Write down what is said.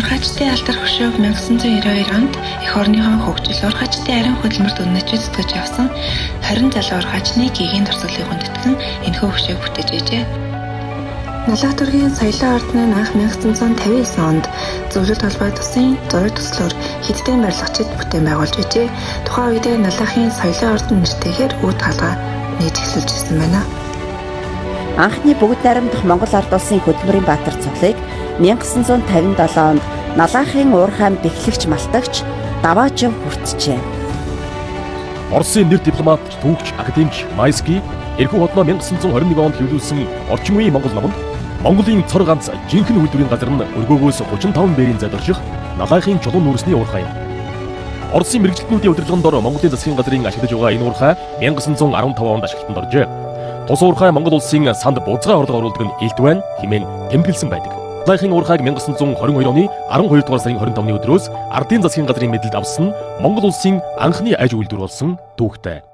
Урхачтай алдар хөшөөг 1992 онд эх орныхон хөгжил урхачтай арин хөдөлмөрт үнэчид зүтгэж явсан 20 залуу урхачны гигийн дурсгалыг хүндэтгэн энэхүү хөшөөг бүтээж байжээ. Налаатургийн соёлын ордны нь анх 1959 онд зөвлөлт холбоо тусын зураг төслөөр хэддэн барилгачид бүтээн байгуулж байжээ. Тухайн үед Налаахын соёлын ордон нэртэйгээр үүд хаалга нээж эхлүүлж ирсэн байна. Анхны бүгд найрамдах Монгол Ард улсын хөдөлмөрийн баатар цуглыг 1957 онд Налаахын уурхайн бэхлэгч малтагч Даваажов хүртжээ. Оросын нэр дипломат, түүхч, академич Майский эрхүү хотноо 1921 онд хэвлүүлсэн орчин үеийн Монгол номонд Монголын цор ганц жинхэнэ үйлдвэрийн газар нь өргөөгөөс 35 бэрийн залрших Налаахын чулуун нүүрсний уурхай юм. Оросын мэрэгчлэтнүүдийн удирдлагын дор Монголын засгийн газрын ашиглаж байгаа энэ уурхай 1915 онд ашиглалтанд оржээ. Тус уурхай Монгол улсын санд буцаа орлого оруулдаг нь илт байна хэмээн тэмдэглэсэн байдаг. Налаахын уурхайг 1922 оны 12 дугаар сарын 25-ны өдрөөс Ардын засгийн газрын мэдэлд авсан Монгол улсын анхны аж үйлдвэр болсон түүхтэй.